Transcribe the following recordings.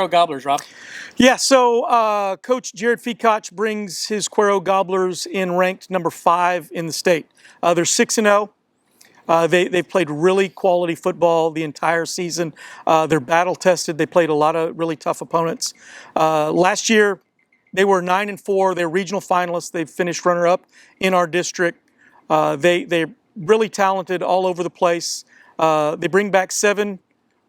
Cuero Gobblers, Rob. Yeah, so Coach Jared Feacock brings his Cuero Gobblers in ranked number 5 in the state. They're 6-0. They've played really quality football the entire season. They're battle tested. They played a lot of really tough opponents. Last year, they were 9-4. They're regional finalists. They finished runner-up in our district. They're really talented all over the place. They bring back 7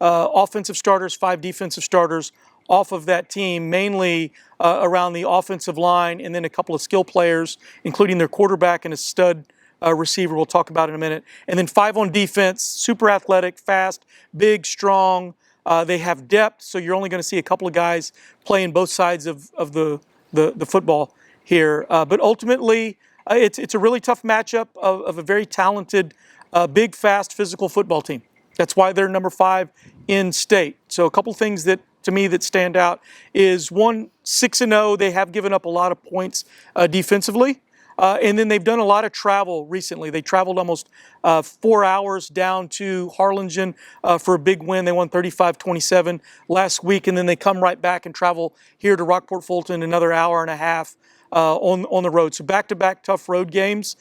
offensive starters, 5 defensive starters off of that team, mainly around the offensive line, and then a couple of skill players, including their quarterback and a stud receiver we'll talk about in a minute. And then 5 on defense, super athletic, fast, big, strong. They have depth, so you're only going to see a couple of guys playing both sides of the football here. But ultimately, it's a really tough matchup of a very talented, big, fast, physical football team. That's why they're number 5 in state. So a couple things that, to me, that stand out is, one, 6-0. They have given up a lot of points defensively. And then they've done a lot of travel recently. They traveled almost 4 hours down to Harlingen for a big win. They won 35-27 last week, and then they come right back and travel here to Rockport-Fulton another hour and a half on the road. So back-to-back tough road games,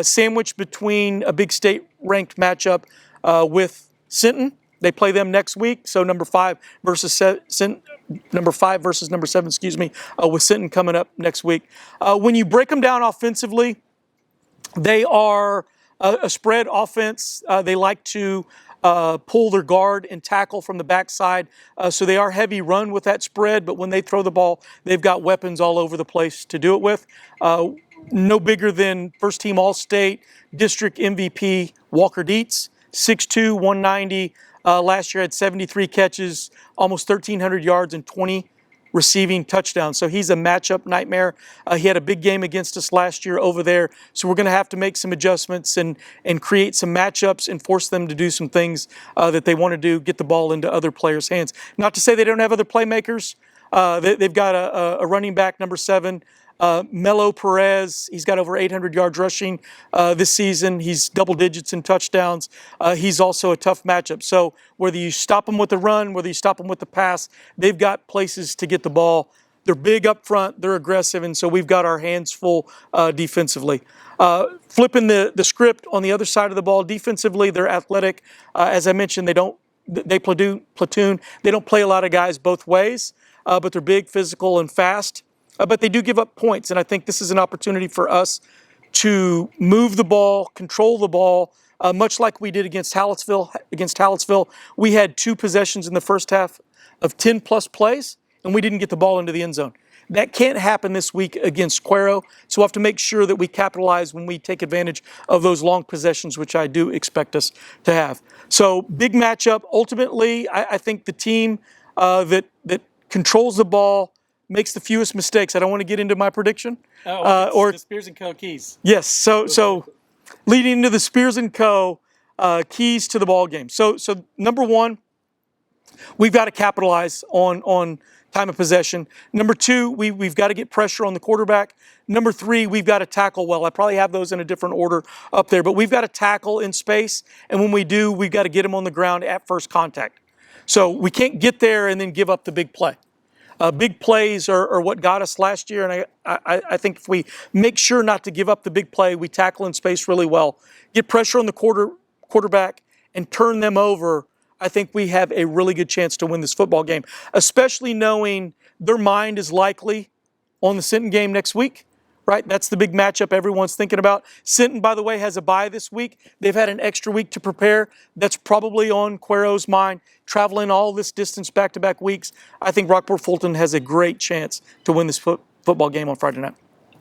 sandwiched between a big state-ranked matchup with Sinton. They play them next week, so number 5 versus number 7, with Sinton coming up next week. When you break them down offensively, they are a spread offense. They like to pull their guard and tackle from the backside, so they are heavy run with that spread, but when they throw the ball, they've got weapons all over the place to do it with. No bigger than first-team All-State, district MVP Walker Dietz, 6'2", 190. Last year had 73 catches, almost 1,300 yards, and 20 receiving touchdowns. So he's a matchup nightmare. He had a big game against us last year over there. So we're going to have to make some adjustments and create some matchups and force them to do some things that they want to do, get the ball into other players' hands. Not to say they don't have other playmakers. They've got a running back, number 7, Melo Perez. He's got over 800 yards rushing this season. He's double digits in touchdowns. He's also a tough matchup. So whether you stop them with the run, whether you stop them with the pass, they've got places to get the ball. They're big up front. They're aggressive, and so we've got our hands full defensively. Flipping the script on the other side of the ball, defensively, they're athletic. As I mentioned, they platoon. They don't play a lot of guys both ways, but they're big, physical, and fast. But they do give up points, and I think this is an opportunity for us to move the ball, control the ball, much like we did against Hallettsville. We had 2 possessions in the first half of 10-plus plays, and we didn't get the ball into the end zone. That can't happen this week against Cuero, so we'll have to make sure that we capitalize when we take advantage of those long possessions, which I do expect us to have. So big matchup. Ultimately, I think the team that controls the ball, makes the fewest mistakes. I don't want to get into my prediction. Or the Spears & Co. keys. Yes, so leading into the Spears & Co. Keys to the ball game. So number 1, we've got to capitalize on time of possession. Number 2, we've got to get pressure on the quarterback. Number 3, we've got to tackle well. I probably have those in a different order up there, but we've got to tackle in space, and when we do, we've got to get them on the ground at first contact. So we can't get there and then give up the big play. Big plays are what got us last year, and I think if we make sure not to give up the big play, we tackle in space really well, get pressure on the quarterback, and turn them over, I think we have a really good chance to win this football game, especially knowing their mind is likely on the Sinton game next week. Right? That's the big matchup everyone's thinking about. Sinton, by the way, has a bye this week. They've had an extra week to prepare. That's probably on Cuero's mind. Traveling all this distance back-to-back weeks, I think Rockport-Fulton has a great chance to win this football game on Friday night.